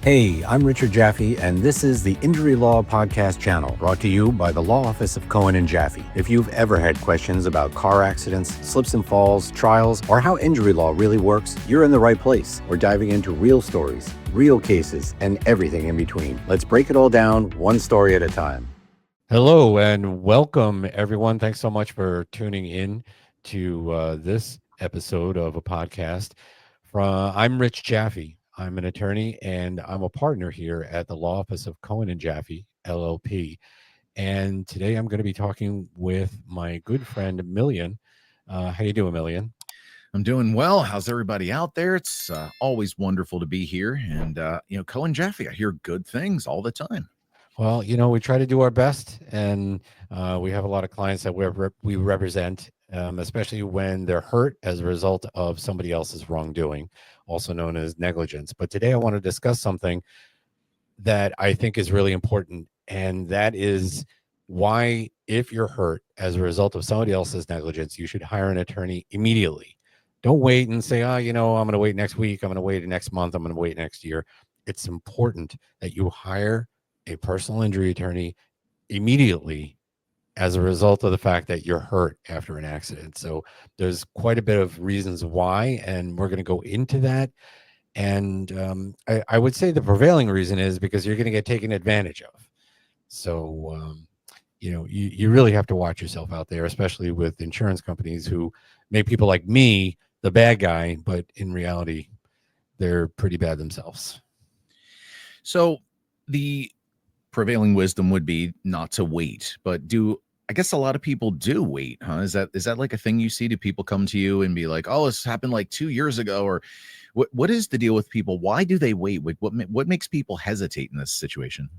Hey, I'm Richard Jaffe, and this is the Injury Law Podcast channel, brought to you by the Law Office of Cohen and Jaffe. If you've ever had questions about car accidents, slips and falls, trials, or how injury law really works, you're in the right place. We're diving into real stories, real cases, and everything in between. Let's break it all down, one story at a time. Hello and welcome, everyone. Thanks so much for tuning in to this episode of a podcast. I'm Rich Jaffe. I'm an attorney and I'm a partner here at the Law Office of Cohen and Jaffe, LLP. And today I'm going to be talking with my good friend Million. How you doing, Million? I'm doing well. How's everybody out there? It's always wonderful to be here. And, Cohen Jaffe, I hear good things all the time. Well, we try to do our best, and we have a lot of clients that we represent, especially when they're hurt as a result of somebody else's wrongdoing, also known as negligence. But today I want to discuss something that I think is really important, and that is why, if you're hurt as a result of somebody else's negligence, you should hire an attorney immediately. Don't wait and say, I'm going to wait next week, I'm going to wait next month, I'm going to wait next year. It's important that you hire a personal injury attorney immediately as a result of the fact that you're hurt after an accident. So there's quite a bit of reasons why, and we're going to go into that. And I would say the prevailing reason is because you're going to get taken advantage of. So, you really have to watch yourself out there, especially with insurance companies who make people like me the bad guy, but in reality, they're pretty bad themselves. So the prevailing wisdom would be not to wait, but I guess a lot of people do wait, huh? Is that like a thing you see? Do people come to you and be like, "Oh, this happened like 2 years ago," or what is the deal with people? Why do they wait? What makes people hesitate in this situation?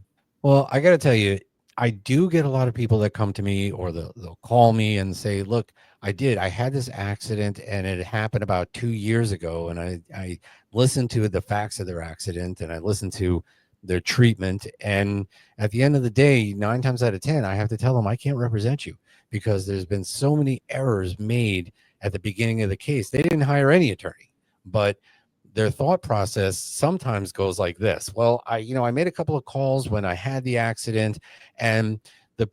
Well, I got to tell you, I do get a lot of people that come to me or they'll call me and say, look, I had this accident and it happened about 2 years ago. And I listened to the facts of their accident and I listened to their treatment. And at the end of the day, 9 times out of 10, I have to tell them I can't represent you because there's been so many errors made at the beginning of the case. They didn't hire any attorney, but their thought process sometimes goes like this. Well, I made a couple of calls when I had the accident, and the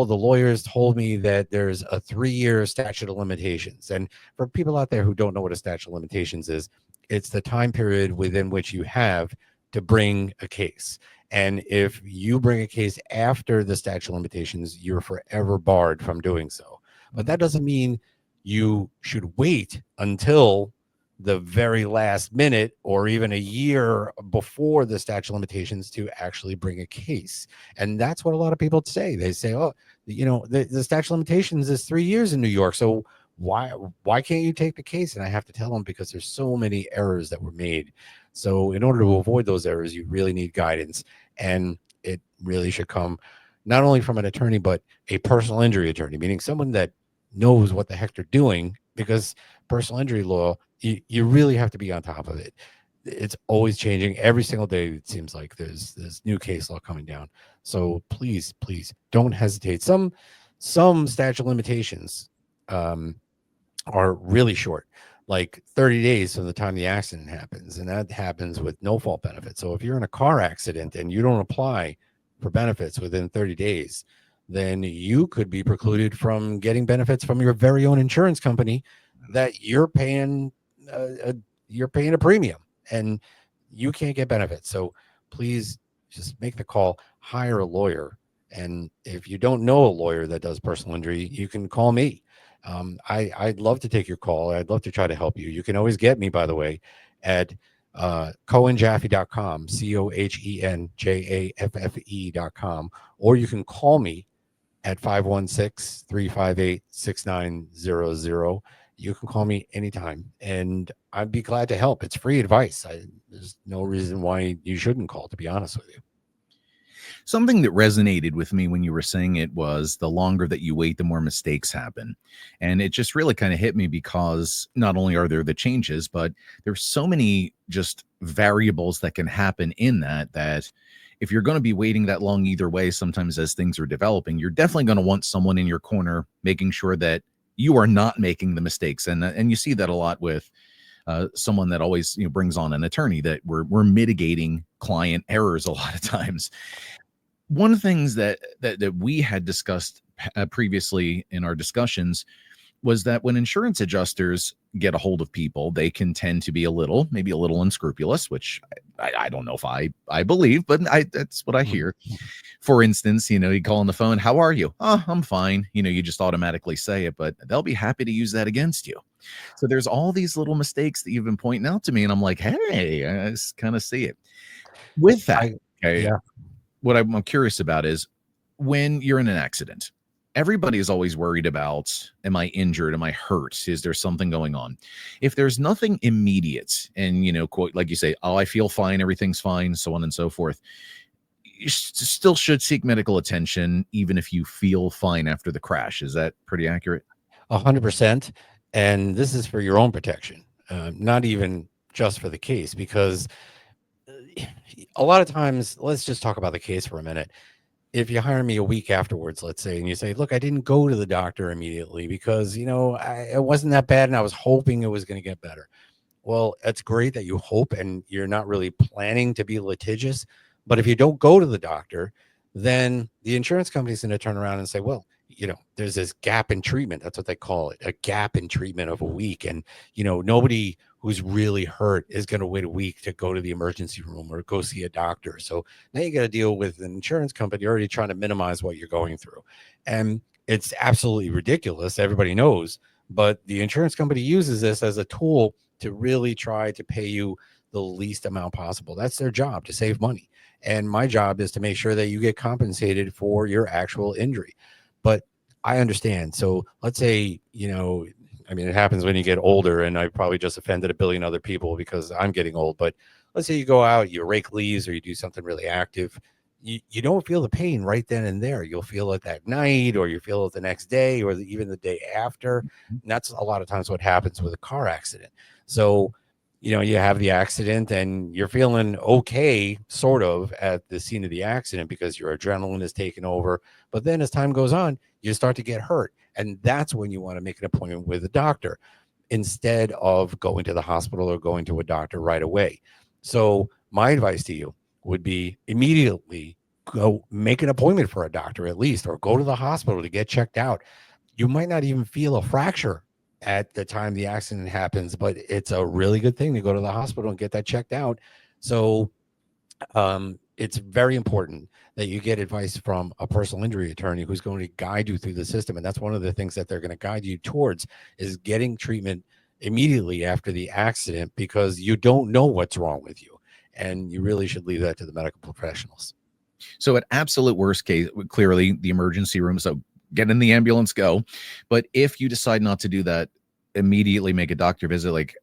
lawyers told me that there's a 3-year statute of limitations. And for people out there who don't know what a statute of limitations is, it's the time period within which you have to bring a case. And if you bring a case after the statute of limitations, you're forever barred from doing so. But that doesn't mean you should wait until the very last minute or even a year before the statute of limitations to actually bring a case. And that's what a lot of people say. They say, the statute of limitations is 3 years in New York. So why can't you take the case? And I have to tell them because there's so many errors that were made. So in order to avoid those errors, you really need guidance. And it really should come not only from an attorney, but a personal injury attorney, meaning someone that knows what the heck they're doing, because personal injury law, you really have to be on top of it. It's always changing every single day. It seems like there's new case law coming down. So please don't hesitate. Some statute of limitations are really short, like 30 days from the time the accident happens, and that happens with no fault benefit. So if you're in a car accident and you don't apply for benefits within 30 days, then you could be precluded from getting benefits from your very own insurance company that you're paying a premium, and you can't get benefits. So please just make the call, hire a lawyer. And if you don't know a lawyer that does personal injury, you can call me. I'd love to take your call. I'd love to try to help you. You can always get me, by the way, at cohenjaffe.com, cohenjaffe.com, or you can call me at 516-358-6900. You can call me anytime, and I'd be glad to help. It's free advice. There's no reason why you shouldn't call, to be honest with you. Something that resonated with me when you were saying it was the longer that you wait, the more mistakes happen. And it just really kind of hit me because not only are there the changes, but there's so many just variables that can happen in that if you're going to be waiting that long either way, sometimes as things are developing, you're definitely going to want someone in your corner making sure that you are not making the mistakes. And you see that a lot with someone that always brings on an attorney, that we're mitigating client errors a lot of times. One of the things that we had discussed previously in our discussions was that when insurance adjusters get a hold of people, they can tend to be maybe a little unscrupulous, which I don't know if I believe, but that's what I hear. For instance, you call on the phone, how are you? Oh, I'm fine. You just automatically say it, but they'll be happy to use that against you. So there's all these little mistakes that you've been pointing out to me, and I'm like, hey, I just kind of see it. With that, okay, Yeah. what I'm curious about is when you're in an accident, everybody is always worried about, am I injured? Am I hurt? Is there something going on? If there's nothing immediate and, quote, like you say, oh, I feel fine, everything's fine, so on and so forth, you still should seek medical attention, even if you feel fine after the crash. Is that pretty accurate? 100%. And this is for your own protection, not even just for the case, because a lot of times, let's just talk about the case for a minute. If you hire me a week afterwards, let's say, and you say, look, I didn't go to the doctor immediately because, it wasn't that bad and I was hoping it was going to get better. Well, it's great that you hope and you're not really planning to be litigious. But if you don't go to the doctor, then the insurance company's going to turn around and say, well, there's this gap in treatment. That's what they call it, a gap in treatment of a week. And, nobody who's really hurt is going to wait a week to go to the emergency room or go see a doctor. So now you got to deal with an insurance company already trying to minimize what you're going through. And it's absolutely ridiculous. Everybody knows. But the insurance company uses this as a tool to really try to pay you the least amount possible. That's their job, to save money. And my job is to make sure that you get compensated for your actual injury. But I understand. So let's say, it happens when you get older, and I probably just offended a billion other people because I'm getting old. But let's say you go out, you rake leaves, or you do something really active. You don't feel the pain right then and there. You'll feel it that night, or you feel it the next day, or even the day after. And that's a lot of times what happens with a car accident. So, you have the accident and you're feeling okay, sort of, at the scene of the accident because your adrenaline is taking over. But then as time goes on, you start to get hurt. And that's when you want to make an appointment with a doctor instead of going to the hospital or going to a doctor right away. So my advice to you would be immediately go make an appointment for a doctor at least, or go to the hospital to get checked out. You might not even feel a fracture at the time the accident happens, but it's a really good thing to go to the hospital and get that checked out. So it's very important that you get advice from a personal injury attorney who's going to guide you through the system. And that's one of the things that they're going to guide you towards, is getting treatment immediately after the accident, because you don't know what's wrong with you. And you really should leave that to the medical professionals. So at absolute worst case, clearly the emergency room. So get in the ambulance, go. But if you decide not to do that, immediately make a doctor visit. Like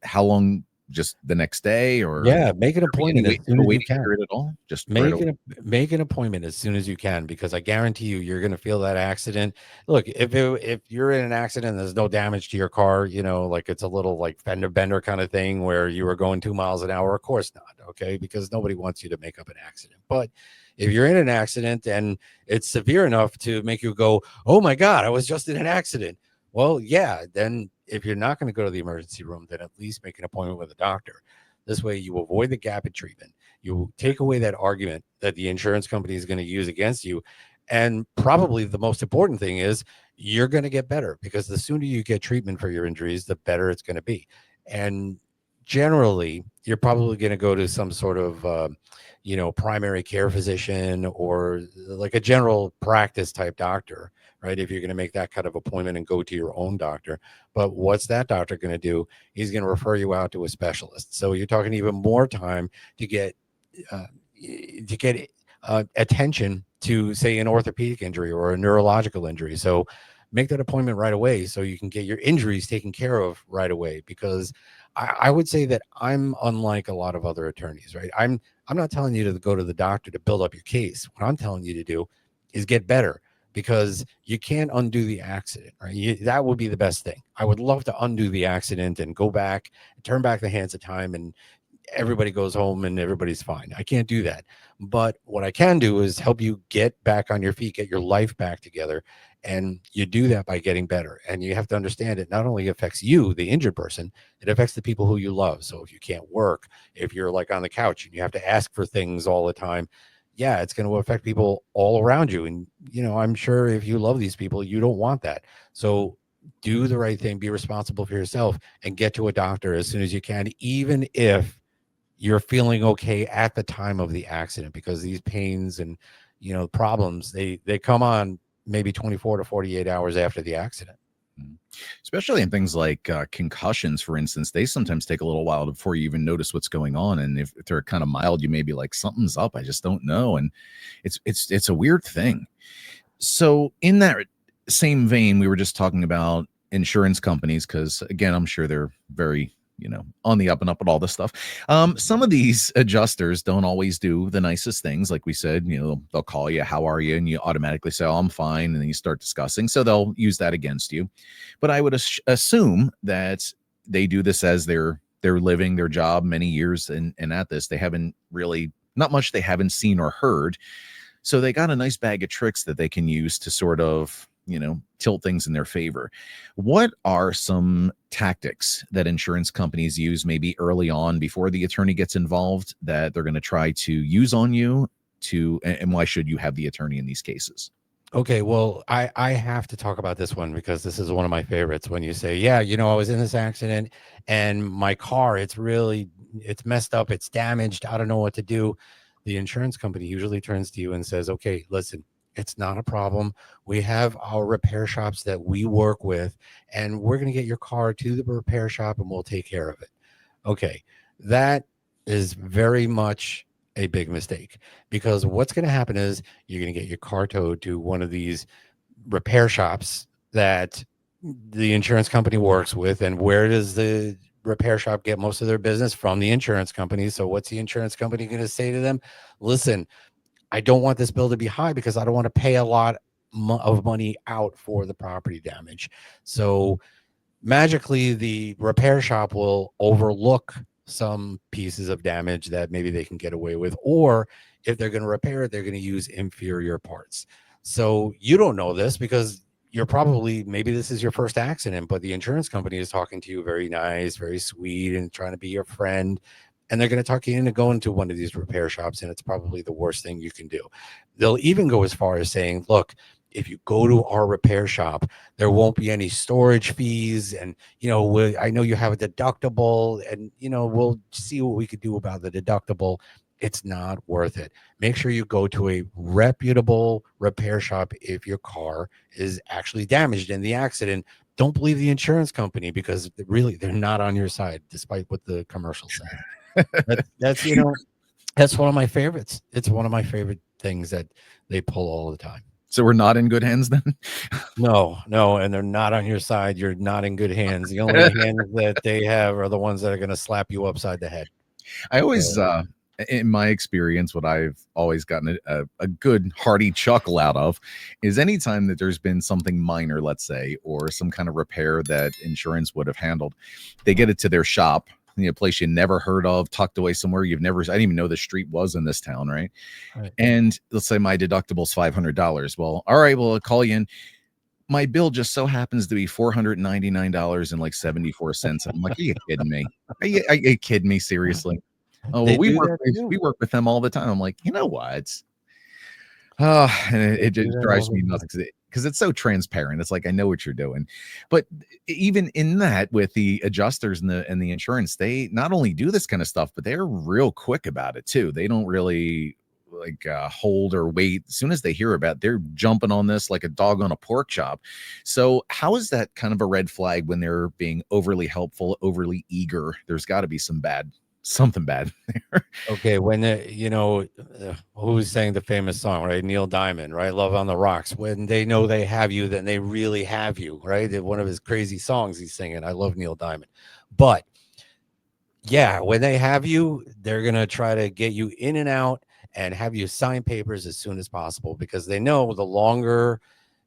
how long? Just the next day, or make an appointment as soon as you can. At all? Just make an appointment as soon as you can, because I guarantee you're going to feel that accident. Look, if you're in an accident and there's no damage to your car, like it's a little like fender bender kind of thing where you were going 2 miles an hour, of course not. Okay, because nobody wants you to make up an accident. But if you're in an accident and it's severe enough to make you go, oh my God, I was just in an accident. Well, yeah, then if you're not going to go to the emergency room, then at least make an appointment with a doctor. This way you avoid the gap in treatment. You take away that argument that the insurance company is going to use against you. And probably the most important thing is you're going to get better, because the sooner you get treatment for your injuries, the better it's going to be. And generally, you're probably going to go to some sort of, primary care physician or like a general practice type doctor, right? If you're going to make that kind of appointment and go to your own doctor. But what's that doctor going to do? He's going to refer you out to a specialist. So you're talking even more time to get attention to, say, an orthopedic injury or a neurological injury. So make that appointment right away so you can get your injuries taken care of right away. Because I would say that I'm unlike a lot of other attorneys, right? I'm not telling you to go to the doctor to build up your case. What I'm telling you to do is get better, because you can't undo the accident, right? That would be the best thing. I would love to undo the accident and go back and turn back the hands of time and everybody goes home and everybody's fine. I can't do that. But what I can do is help you get back on your feet, get your life back together. And you do that by getting better. And you have to understand it not only affects you, the injured person, it affects the people who you love. So if you can't work, if you're like on the couch and you have to ask for things all the time, yeah, it's going to affect people all around you. And, I'm sure if you love these people, you don't want that. So do the right thing, be responsible for yourself, and get to a doctor as soon as you can, even if you're feeling okay at the time of the accident, because these pains and, problems, they come on maybe 24 to 48 hours after the accident. Especially in things like concussions, for instance, they sometimes take a little while before you even notice what's going on. And if they're kind of mild, you may be like, something's up, I just don't know. And it's a weird thing. So in that same vein, we were just talking about insurance companies, because again, I'm sure they're very, on the up and up with all this stuff. Some of these adjusters don't always do the nicest things. Like we said, they'll call you, how are you? And you automatically say, oh, I'm fine. And then you start discussing. So they'll use that against you. But I would assume that they do this as they're living their job many years. And at this, they haven't really, not much they haven't seen or heard. So they got a nice bag of tricks that they can use to sort of, tilt things in their favor. What are some tactics that insurance companies use maybe early on before the attorney gets involved that they're going to try to use on you and why should you have the attorney in these cases? Okay, well, I have to talk about this one because this is one of my favorites. When you say, yeah, I was in this accident and my car, it's messed up, it's damaged, I don't know what to do. The insurance company usually turns to you and says, okay, listen, it's not a problem. We have our repair shops that we work with, and we're going to get your car to the repair shop and we'll take care of it. Okay, that is very much a big mistake, because what's going to happen is you're going to get your car towed to one of these repair shops that the insurance company works with. And where does the repair shop get most of their business? From the insurance company. So what's the insurance company going to say to them? Listen, I don't want this bill to be high because I don't want to pay a lot of money out for the property damage. So magically, the repair shop will overlook some pieces of damage that maybe they can get away with. Or if they're going to repair it, they're going to use inferior parts. So you don't know this because maybe this is your first accident, but the insurance company is talking to you very nice, very sweet, and trying to be your friend. And they're going to talk you into going to one of these repair shops, and it's probably the worst thing you can do. They'll even go as far as saying, look, if you go to our repair shop, there won't be any storage fees. And, I know you have a deductible, and, we'll see what we could do about the deductible. It's not worth it. Make sure you go to a reputable repair shop if your car is actually damaged in the accident. Don't believe the insurance company, because really they're not on your side, despite what the commercials say. That's one of my favorites. It's one of my favorite things that they pull all the time. So we're not in good hands then? No, and they're not on your side. You're not in good hands. The only hands that they have are the ones that are going to slap you upside the head. I always, in my experience, what I've always gotten a good hearty chuckle out of is anytime that there's been something minor, let's say, or some kind of repair that insurance would have handled, they get it to their shop, a place you never heard of, tucked away somewhere I didn't even know the street was in this town, right? And let's say my deductible's $500. Well, all right, well, I'll call you in. My bill just so happens to be $499.74. I'm like, are you kidding me? Are you kidding me? Seriously? Oh, well, we work with them all the time. I'm like, you know what? And it just drives me nuts because it's so transparent. It's like, I know what you're doing. But even in that, with the adjusters and the insurance, they not only do this kind of stuff, but they're real quick about it too. They don't really hold or wait. As soon as they hear about it, they're jumping on this like a dog on a pork chop. So how is that kind of a red flag when they're being overly helpful, overly eager? There's got to be something bad there. Okay, when who's sang the famous song, right? Neil Diamond, right? Love on the Rocks. When they know they have you, then they really have you, right? One of his crazy songs he's singing. I love Neil Diamond. But yeah, when they have you, they're going to try to get you in and out and have you sign papers as soon as possible, because they know the longer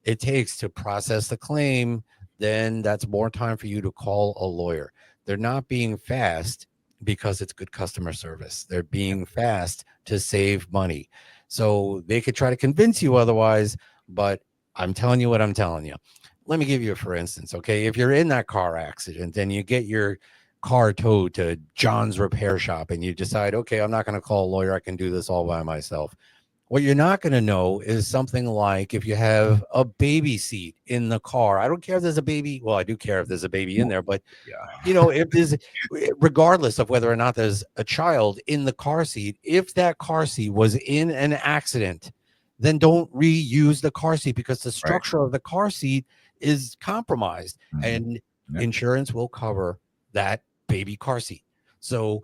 it takes to process the claim, then that's more time for you to call a lawyer. They're not being fast. because it's good customer service. They're being fast to save money. So they could try to convince you otherwise, but I'm telling you what I'm telling you. Let me give you a for instance, okay? If you're in that car accident and you get your car towed to John's repair shop and you decide, okay, I'm not going to call a lawyer, I can do this all by myself. What you're not going to know is something like if you have a baby seat in the car. I don't care if there's a baby. Well, I do care if there's a baby in there, but Yeah. if there's, regardless of whether or not there's a child in the car seat, if that car seat was in an accident, then don't reuse the car seat because the Right. structure of the car seat is compromised, Mhm. and Yep. insurance will cover that baby car seat. So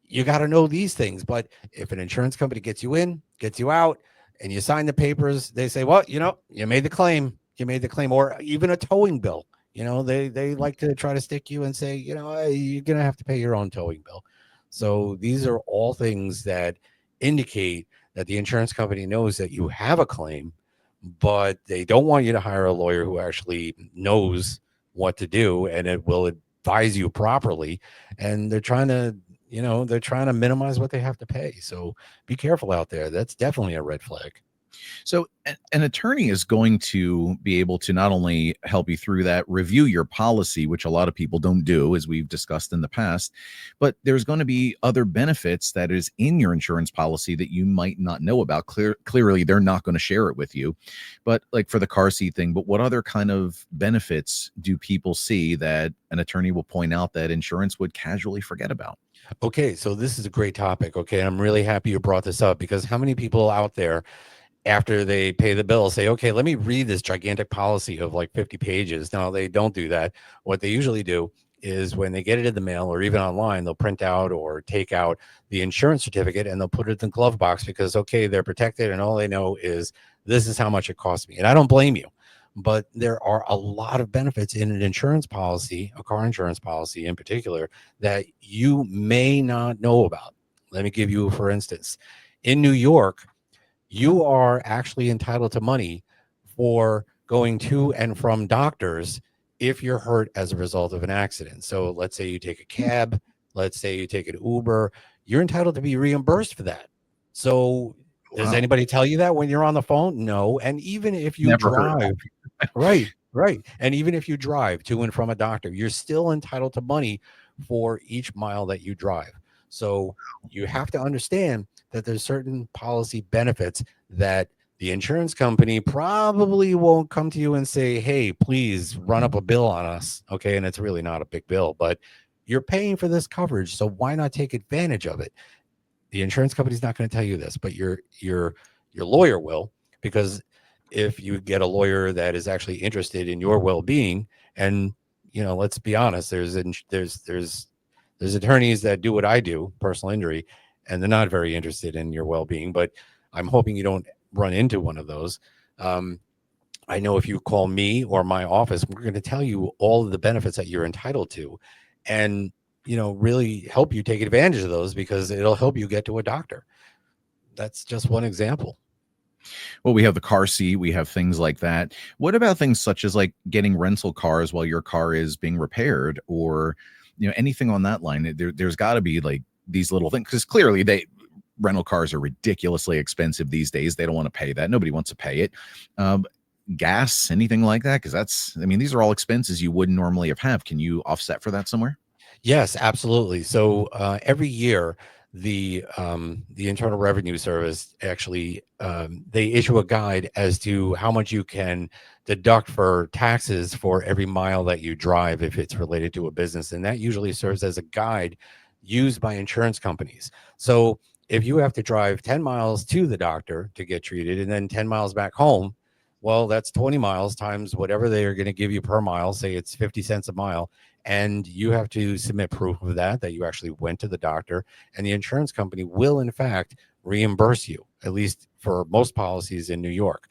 you got to know these things. But if an insurance company gets you in, gets you out, and you sign the papers, they say, well, you made the claim. You made the claim, or even a towing bill. They like to try to stick you and say, you're going to have to pay your own towing bill. So these are all things that indicate that the insurance company knows that you have a claim, but they don't want you to hire a lawyer who actually knows what to do and it will advise you properly. And they're trying to minimize what they have to pay. So be careful out there. That's definitely a red flag. So an attorney is going to be able to not only help you through that, review your policy, which a lot of people don't do, as we've discussed in the past, but there's going to be other benefits that is in your insurance policy that you might not know about. Clearly, they're not going to share it with you, but like for the car seat thing, but what other kind of benefits do people see that an attorney will point out that insurance would casually forget about? Okay, so this is a great topic. Okay, I'm really happy you brought this up because how many people out there after they pay the bill say, okay, let me read this gigantic policy of like 50 pages. No, they don't do that. What they usually do is when they get it in the mail or even online, they'll print out or take out the insurance certificate and they'll put it in the glove box because, okay, they're protected and all they know is this is how much it costs me. And I don't blame you, but there are a lot of benefits in an insurance policy, a car insurance policy in particular, that you may not know about. Let me give you, for instance, in New York, you are actually entitled to money for going to and from doctors if you're hurt as a result of an accident. So let's say you take a cab, let's say you take an Uber, you're entitled to be reimbursed for that. So does Wow. anybody tell you that when you're on the phone? No. And even if you Never heard of drive, that. right, right. And even if you drive to and from a doctor, you're still entitled to money for each mile that you drive. So you have to understand that there's certain policy benefits that the insurance company probably won't come to you and say, hey, please run up a bill on us. Okay. And it's really not a big bill, but you're paying for this coverage. So why not take advantage of it? The insurance company's not going to tell you this, but your lawyer will, because if you get a lawyer that is actually interested in your well-being, and let's be honest, there's attorneys that do what I do, personal injury, and they're not very interested in your well-being. But I'm hoping you don't run into one of those. Um, I know if you call me or my office, we're going to tell you all of the benefits that you're entitled to, and really help you take advantage of those because it'll help you get to a doctor. That's just one example. Well, we have the car seat, we have things like that. What about things such as like getting rental cars while your car is being repaired, or anything on that line? There's got to be like these little things, because clearly rental cars are ridiculously expensive these days. They don't want to pay that. Nobody wants to pay it. Gas, anything like that? Because these are all expenses you wouldn't normally have. Can you offset for that somewhere? Yes, absolutely. So every year, the Internal Revenue Service actually they issue a guide as to how much you can deduct for taxes for every mile that you drive if it's related to a business, and that usually serves as a guide used by insurance companies. So if you have to drive 10 miles to the doctor to get treated and then 10 miles back home, well, that's 20 miles times whatever they are going to give you per mile. Say it's 50 cents a mile, and you have to submit proof of that you actually went to the doctor, and the insurance company will in fact reimburse you, at least for most policies in New York.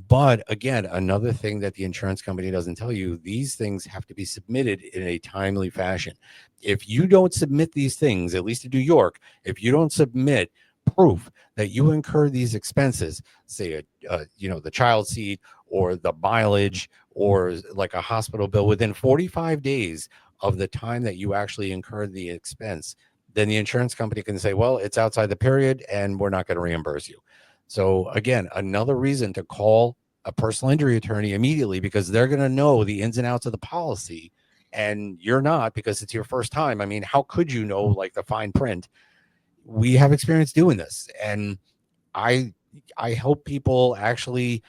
But again, another thing that the insurance company doesn't tell you, these things have to be submitted in a timely fashion. If you don't submit these things, at least in New York, if you don't submit proof that you incur these expenses, say the child seat or the mileage or like a hospital bill within 45 days of the time that you actually incurred the expense, then the insurance company can say, well, it's outside the period and we're not going to reimburse you. So again, another reason to call a personal injury attorney immediately, because they're going to know the ins and outs of the policy and you're not, because it's your first time. I mean, how could you know like the fine print? We have experience doing this, and I I hope people actually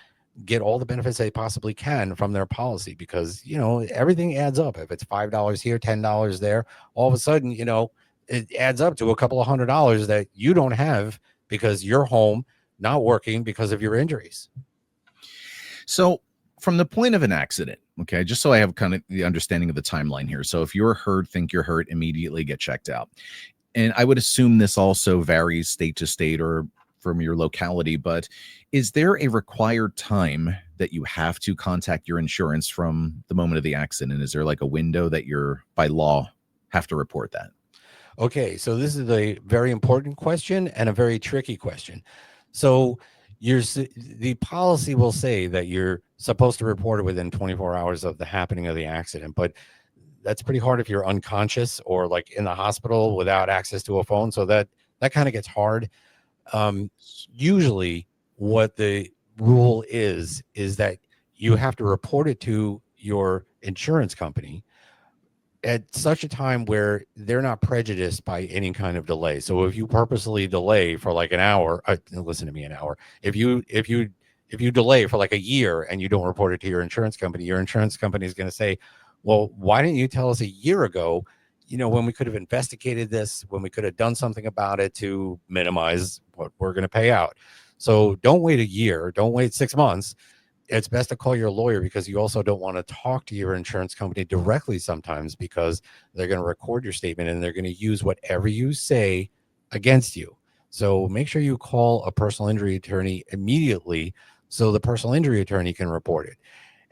get all the benefits they possibly can from their policy, because everything adds up. If it's $5 here, $10 there, all of a sudden it adds up to a couple of $100 that you don't have because you're home not working because of your injuries. So from the point of an accident, okay, just so I have kind of the understanding of the timeline here. So if you're hurt, think you're hurt, immediately get checked out. And I would assume this also varies state to state or from your locality, but is there a required time that you have to contact your insurance from the moment of the accident? Is there like a window that you're by law have to report that? Okay, so this is a very important question and a very tricky question. So the policy will say that you're supposed to report it within 24 hours of the happening of the accident, but that's pretty hard if you're unconscious or like in the hospital without access to a phone. So that kind of gets hard. Usually what the rule is that you have to report it to your insurance company at such a time where they're not prejudiced by any kind of delay. So if you purposely delay for like an hour, listen to me, an hour, if you delay for like a year and you don't report it to your insurance company is going to say, well, why didn't you tell us a year ago, when we could have investigated this, when we could have done something about it to minimize what we're going to pay out. So don't wait a year, don't wait 6 months. It's best to call your lawyer, because you also don't want to talk to your insurance company directly sometimes, because they're going to record your statement and they're going to use whatever you say against you. So make sure you call a personal injury attorney immediately so the personal injury attorney can report it.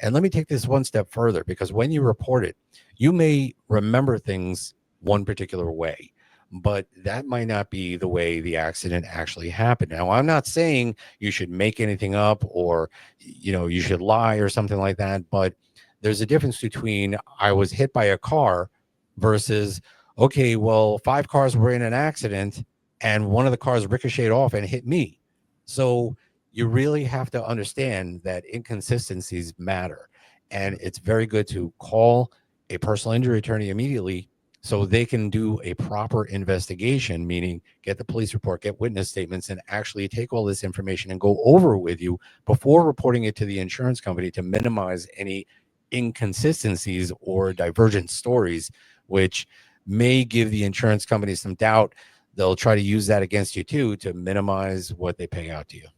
And let me take this one step further, because when you report it, you may remember things one particular way, but that might not be the way the accident actually happened. Now, I'm not saying you should make anything up or, you should lie or something like that, but there's a difference between I was hit by a car versus, okay, well, 5 cars were in an accident and one of the cars ricocheted off and hit me. So you really have to understand that inconsistencies matter. And it's very good to call a personal injury attorney immediately so they can do a proper investigation, meaning get the police report, get witness statements, and actually take all this information and go over with you before reporting it to the insurance company to minimize any inconsistencies or divergent stories, which may give the insurance company some doubt. They'll try to use that against you too to minimize what they pay out to you.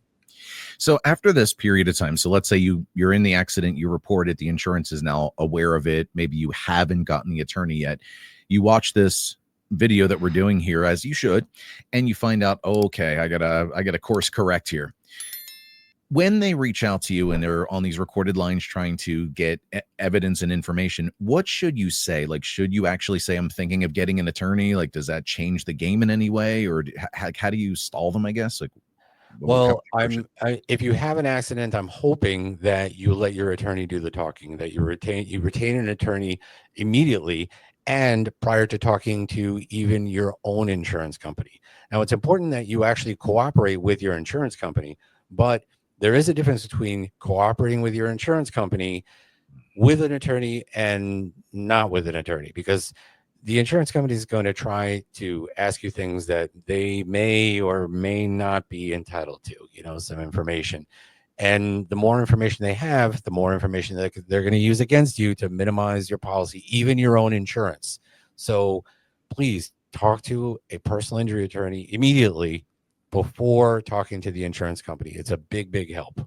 So after this period of time, so let's say you're in the accident, you report it, the insurance is now aware of it. Maybe you haven't gotten the attorney yet. You watch this video that we're doing here, as you should, and you find out, oh, okay, I gotta course correct here. When they reach out to you and they're on these recorded lines trying to get evidence and information, what should you say? Like, should you actually say, I'm thinking of getting an attorney? Like, does that change the game in any way? Or how do you stall them, I guess? Like, well, if you have an accident, I'm hoping that you let your attorney do the talking, that you retain an attorney immediately and prior to talking to even your own insurance company. Now, it's important that you actually cooperate with your insurance company, but there is a difference between cooperating with your insurance company with an attorney and not with an attorney, because the insurance company is going to try to ask you things that they may or may not be entitled to, some information. And the more information they have, the more information that they're going to use against you to minimize your policy, even your own insurance. So please talk to a personal injury attorney immediately before talking to the insurance company. It's a big, big help.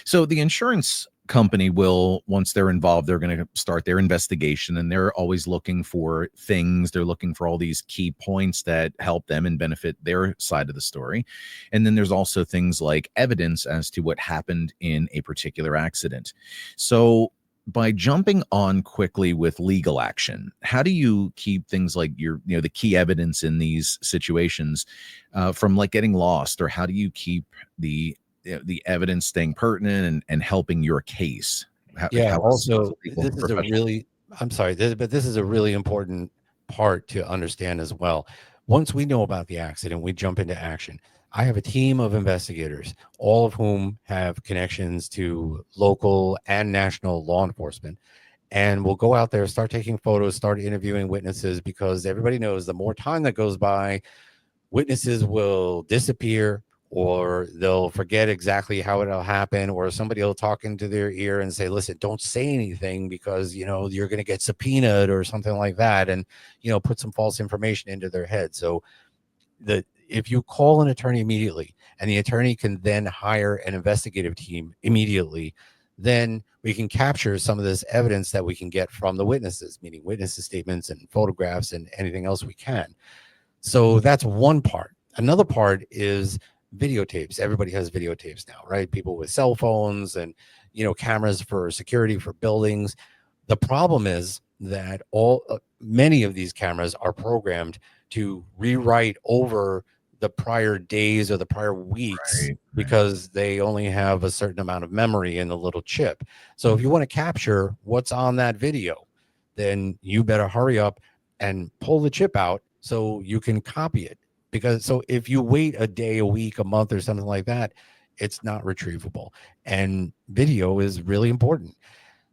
So the insurance company will, once they're involved, they're going to start their investigation, and they're always looking for things. They're looking for all these key points that help them and benefit their side of the story. And then there's also things like evidence as to what happened in a particular accident. So by jumping on quickly with legal action, how do you keep things like the key evidence in these situations from like getting lost? Or how do you keep the evidence staying pertinent and helping your case? Also, this is a really important part to understand as well. Once we know about the accident, we jump into action. I have a team of investigators, all of whom have connections to local and national law enforcement. And we'll go out there, start taking photos, start interviewing witnesses, because everybody knows the more time that goes by, witnesses will disappear, or they'll forget exactly how it'll happen, or somebody will talk into their ear and say, listen, don't say anything because you're going to get subpoenaed or something like that, and put some false information into their head. So if you call an attorney immediately, and the attorney can then hire an investigative team immediately, then we can capture some of this evidence that we can get from the witnesses, meaning witnesses statements and photographs and anything else we can. So that's one part. Another part is videotapes. Everybody has videotapes now, right? People with cell phones and cameras for security for buildings. The problem is that many of these cameras are programmed to rewrite over the prior days or the prior weeks, Right. because they only have a certain amount of memory in the little chip. So if you want to capture what's on that video, then you better hurry up and pull the chip out so you can copy it. Because if you wait a day, a week, a month, or something like that, it's not retrievable. And video is really important.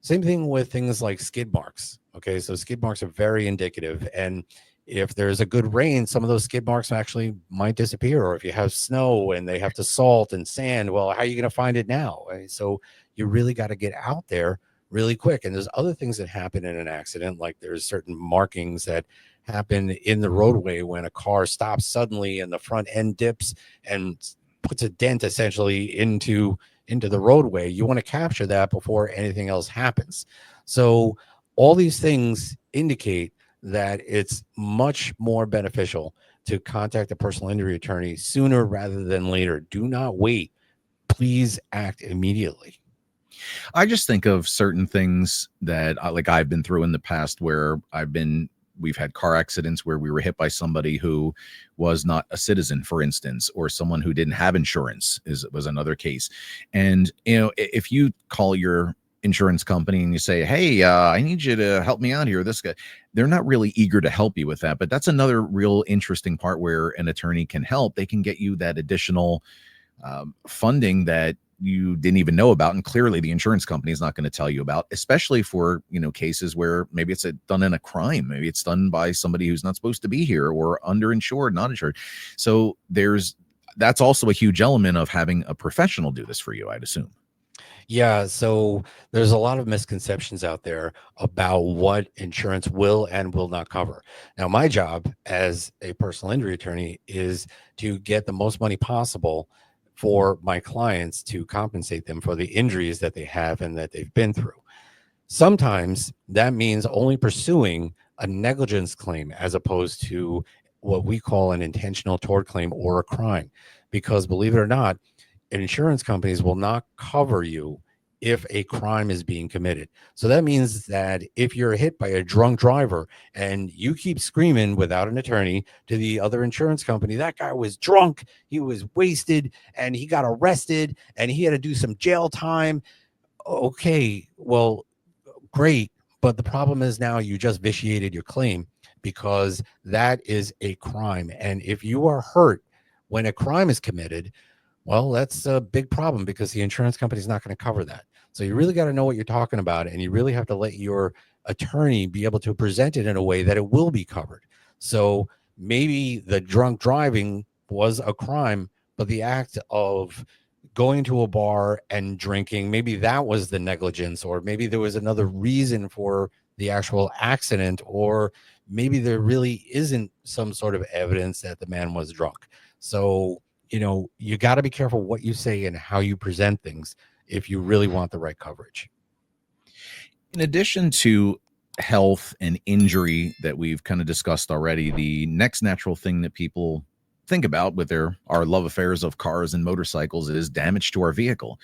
Same thing with things like skid marks. Okay, so skid marks are very indicative. And if there's a good rain, some of those skid marks actually might disappear. Or if you have snow and they have to salt and sand, well, how are you going to find it now? Right? So you really got to get out there really quick. And there's other things that happen in an accident, like there's certain markings that happen in the roadway when a car stops suddenly and the front end dips and puts a dent essentially into the roadway. You want to capture that before anything else happens. So all these things indicate that it's much more beneficial to contact a personal injury attorney sooner rather than later. Do not wait. Please act immediately. I just think of certain things that like I've been through in the past where we've had car accidents where we were hit by somebody who was not a citizen, for instance, or someone who didn't have insurance was another case. And, if you call your insurance company and you say, hey, I need you to help me out here, this guy, they're not really eager to help you with that. But that's another real interesting part where an attorney can help. They can get you that additional funding that you didn't even know about, and clearly the insurance company is not going to tell you about, especially for cases where maybe it's done in a crime, maybe it's done by somebody who's not supposed to be here, or underinsured, not insured. So that's also a huge element of having a professional do this for you, I'd assume. Yeah, so there's a lot of misconceptions out there about what insurance will and will not cover. Now, my job as a personal injury attorney is to get the most money possible for my clients to compensate them for the injuries that they have and that they've been through. Sometimes that means only pursuing a negligence claim as opposed to what we call an intentional tort claim or a crime, because believe it or not, insurance companies will not cover you if a crime is being committed. So that means that if you're hit by a drunk driver and you keep screaming without an attorney to the other insurance company, that guy was drunk, he was wasted, and he got arrested, and he had to do some jail time. Okay, well, great. But the problem is now you just vitiated your claim, because that is a crime. And if you are hurt when a crime is committed, well, that's a big problem, because the insurance company is not going to cover that. So you really got to know what you're talking about, and you really have to let your attorney be able to present it in a way that it will be covered. So maybe the drunk driving was a crime, but the act of going to a bar and drinking, maybe that was the negligence, or maybe there was another reason for the actual accident, or maybe there really isn't some sort of evidence that the man was drunk. So you got to be careful what you say and how you present things if you really want the right coverage. In addition to health and injury that we've kind of discussed already, the next natural thing that people think about with our love affairs of cars and motorcycles is damage to our vehicle.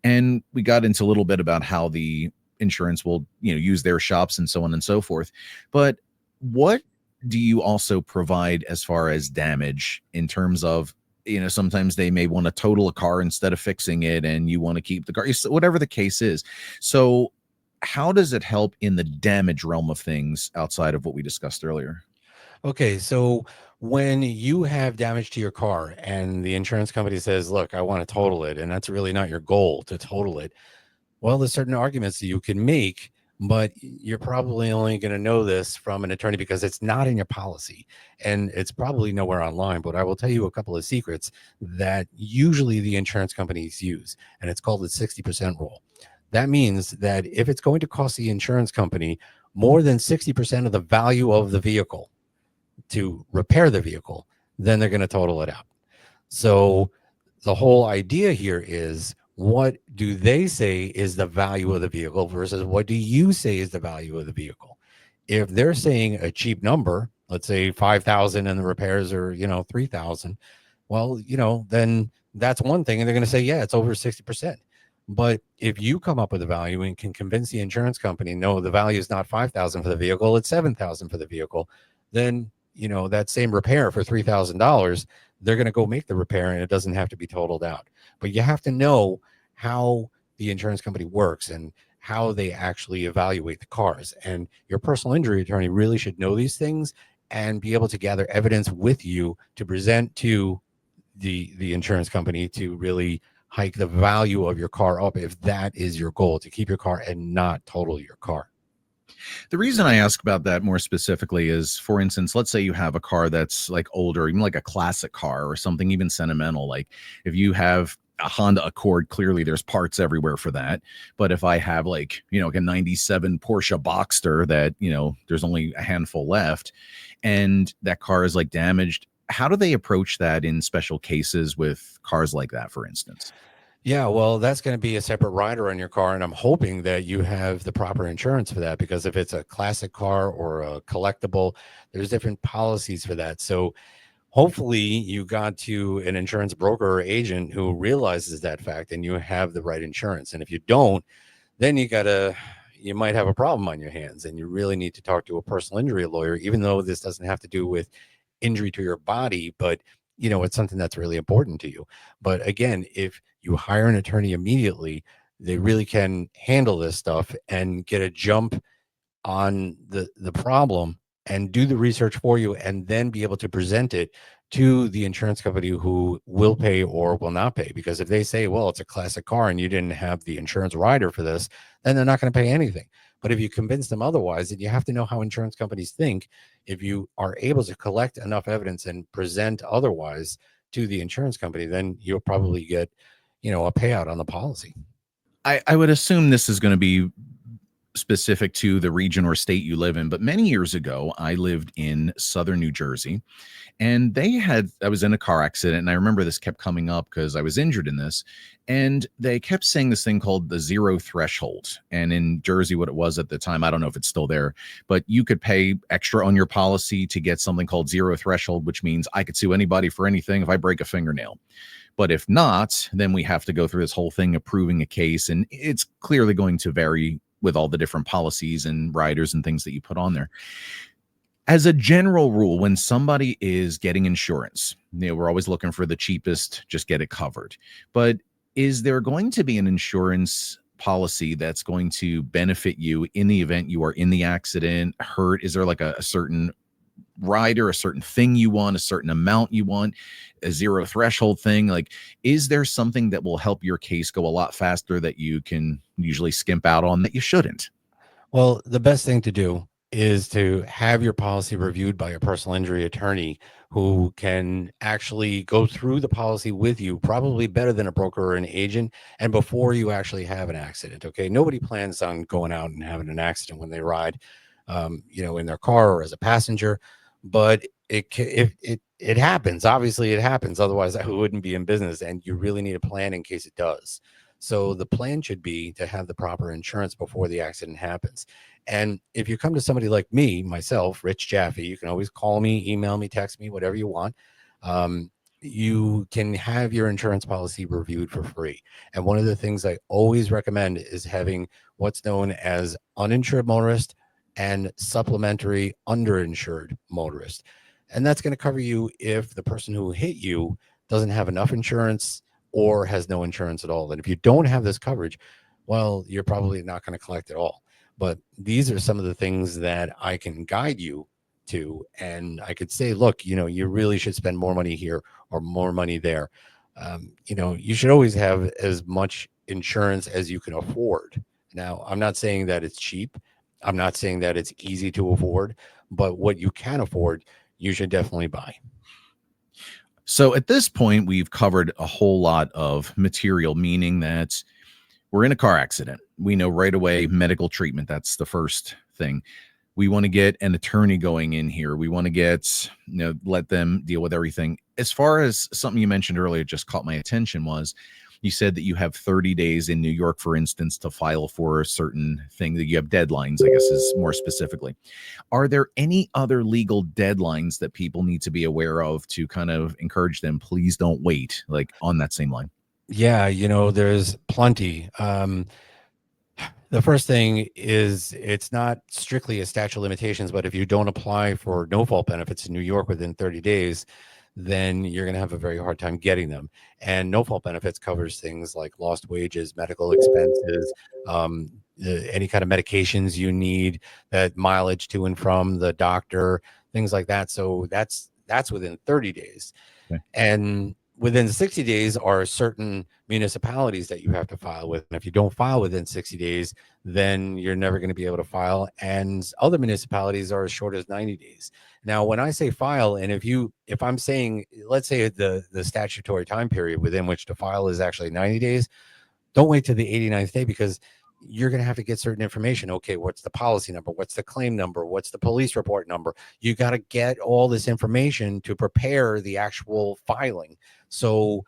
And we got into a little bit about how the insurance will, use their shops and so on and so forth. But what do you also provide as far as damage in terms of, sometimes they may want to total a car instead of fixing it, and you want to keep the car, whatever the case is. So how does it help in the damage realm of things outside of what we discussed earlier? Okay, so when you have damage to your car and the insurance company says, look, I want to total it, and that's really not your goal to total it, well, there's certain arguments that you can make, but you're probably only going to know this from an attorney because it's not in your policy and it's probably nowhere online. But I will tell you a couple of secrets that usually the insurance companies use, and it's called the 60% rule. That means that if it's going to cost the insurance company more than 60% of the value of the vehicle to repair the vehicle, then they're going to total it out. So the whole idea here is, what do they say is the value of the vehicle versus what do you say is the value of the vehicle? If they're saying a cheap number, let's say 5,000 and the repairs are, 3,000, well, then that's one thing. And they're going to say, yeah, it's over 60%. But if you come up with a value and can convince the insurance company, no, the value is not 5,000 for the vehicle, it's 7,000 for the vehicle, then, that same repair for $3,000, they're going to go make the repair and it doesn't have to be totaled out. But you have to know how the insurance company works and how they actually evaluate the cars. And your personal injury attorney really should know these things and be able to gather evidence with you to present to the insurance company to really hike the value of your car up, if that is your goal, to keep your car and not total your car. The reason I ask about that more specifically is, for instance, let's say you have a car that's like older, even like a classic car or something even sentimental. Like if you have a Honda Accord, clearly there's parts everywhere for that. But if I have like a 97 Porsche Boxster that, there's only a handful left and that car is like damaged, how do they approach that in special cases with cars like that, for instance? Yeah, well, that's going to be a separate rider on your car, and I'm hoping that you have the proper insurance for that, because if it's a classic car or a collectible, there's different policies for that. So hopefully you got to an insurance broker or agent who realizes that fact and you have the right insurance. And if you don't, then you might have a problem on your hands, and you really need to talk to a personal injury lawyer, even though this doesn't have to do with injury to your body, but it's something that's really important to you. But again, if you hire an attorney immediately, they really can handle this stuff and get a jump on the problem and do the research for you, and then be able to present it to the insurance company, who will pay or will not pay. Because if they say, well, it's a classic car and you didn't have the insurance rider for this, then they're not going to pay anything. But if you convince them otherwise, then you have to know how insurance companies think. If you are able to collect enough evidence and present otherwise to the insurance company, then you'll probably get, a payout on the policy. I would assume this is going to be specific to the region or state you live in, but many years ago, I lived in southern New Jersey, and I was in a car accident, and I remember this kept coming up because I was injured in this, and they kept saying this thing called the zero threshold. And in Jersey, what it was at the time, I don't know if it's still there, but you could pay extra on your policy to get something called zero threshold, which means I could sue anybody for anything if I break a fingernail. But if not, then we have to go through this whole thing of proving a case, and it's clearly going to vary with all the different policies and riders and things that you put on there. As a general rule, when somebody is getting insurance, we're always looking for the cheapest, just get it covered. But is there going to be an insurance policy that's going to benefit you in the event you are in the accident, hurt? Is there like a certain rider, a certain thing you want, a certain amount you want, a zero threshold thing? Like, is there something that will help your case go a lot faster that you can usually skimp out on that you shouldn't? Well, the best thing to do is to have your policy reviewed by a personal injury attorney who can actually go through the policy with you, probably better than a broker or an agent, and before you actually have an accident. Okay, nobody plans on going out and having an accident when they ride, in their car or as a passenger. But it happens. Obviously, it happens. Otherwise, I wouldn't be in business, and you really need a plan in case it does. So the plan should be to have the proper insurance before the accident happens. And if you come to somebody like me, myself, Rich Jaffe, you can always call me, email me, text me, whatever you want. You can have your insurance policy reviewed for free. And one of the things I always recommend is having what's known as uninsured motorist and supplementary underinsured motorist. And that's going to cover you if the person who hit you doesn't have enough insurance or has no insurance at all. And if you don't have this coverage, well, you're probably not going to collect at all. But these are some of the things that I can guide you to. And I could say, look, you really should spend more money here or more money there. You should always have as much insurance as you can afford. Now, I'm not saying that it's cheap. I'm not saying that it's easy to afford, but what you can afford, you should definitely buy. So at this point, we've covered a whole lot of material, meaning that we're in a car accident. We know right away medical treatment. That's the first thing. We want to get an attorney going in here. We want to let them deal with everything. As far as something you mentioned earlier, just caught my attention was you said that you have 30 days in New York, for instance, to file for a certain thing, that you have deadlines, I guess is more specifically. Are there any other legal deadlines that people need to be aware of to kind of encourage them, please don't wait, like on that same line? Yeah, there's plenty. The first thing is it's not strictly a statute of limitations, but if you don't apply for no-fault benefits in New York within 30 days, then you're going to have a very hard time getting them. And no-fault benefits covers things like lost wages, medical expenses, any kind of medications you need, that mileage to and from the doctor, things like that. So that's within 30 days. Okay. And within 60 days are certain municipalities that you have to file with. And if you don't file within 60 days, then you're never going to be able to file. And other municipalities are as short as 90 days. Now, when I say file, and if I'm saying, let's say the statutory time period within which to file is actually 90 days, don't wait till the 89th day, because you're going to have to get certain information. Okay, what's the policy number? What's the claim number? What's the police report number? You got to get all this information to prepare the actual filing. So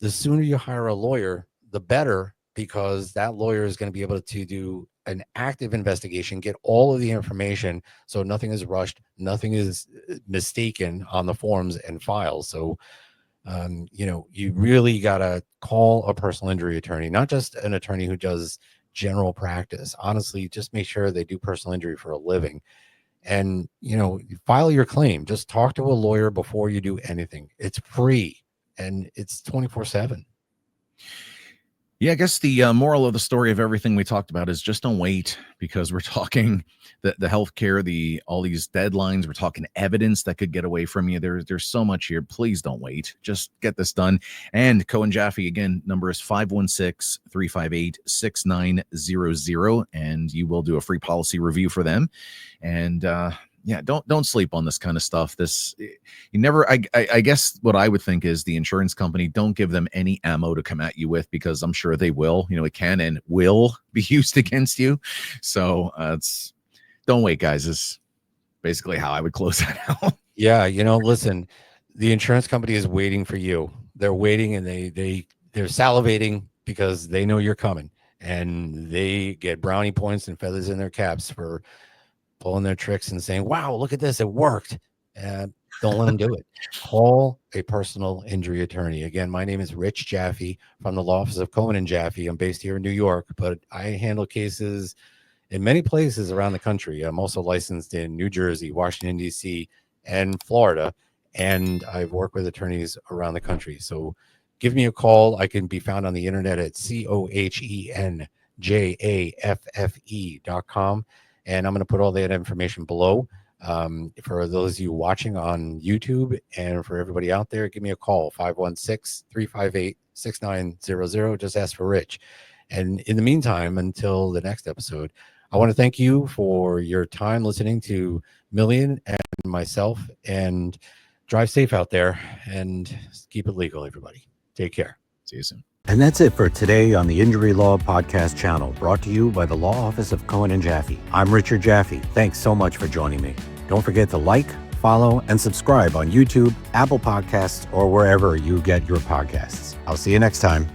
the sooner you hire a lawyer, the better, because that lawyer is going to be able to do an active investigation, get all of the information, so nothing is rushed, nothing is mistaken on the forms and files. So you really got to call a personal injury attorney, not just an attorney who does general practice. Honestly, just make sure they do personal injury for a living. And file your claim. Just talk to a lawyer before you do anything. It's free and it's 24/7. Yeah, I guess the moral of the story of everything we talked about is just don't wait, because we're talking the healthcare, all these deadlines. We're talking evidence that could get away from you. There's so much here. Please don't wait. Just get this done. And Cohen Jaffe, again, number is 516-358-6900, and you will do a free policy review for them. And yeah, don't sleep on this kind of stuff. I guess what I would think is the insurance company, don't give them any ammo to come at you with, because I'm sure they will. It can and will be used against you. So don't wait, guys, is basically how I would close that out. Yeah, listen, the insurance company is waiting for you. They're waiting, and they're salivating because they know you're coming, and they get brownie points and feathers in their caps for pulling their tricks and saying, wow, look at this, it worked. Don't let them do it. Call a personal injury attorney. Again, my name is Rich Jaffe from the law office of Cohen and Jaffe. I'm based here in New York, but I handle cases in many places around the country. I'm also licensed in New Jersey, Washington, D.C., and Florida, and I've worked with attorneys around the country. So give me a call. I can be found on the internet at CohenJaffe.com. And I'm going to put all that information below. For those of you watching on YouTube, and for everybody out there, give me a call, 516-358-6900. Just ask for Rich. And in the meantime, until the next episode, I want to thank you for your time listening to Millian and myself, and drive safe out there and keep it legal, everybody. Take care. See you soon. And that's it for today on the Injury Law Podcast channel, brought to you by the Law Office of Cohen and Jaffe. I'm Richard Jaffe. Thanks so much for joining me. Don't forget to like, follow, and subscribe on YouTube, Apple Podcasts, or wherever you get your podcasts. I'll see you next time.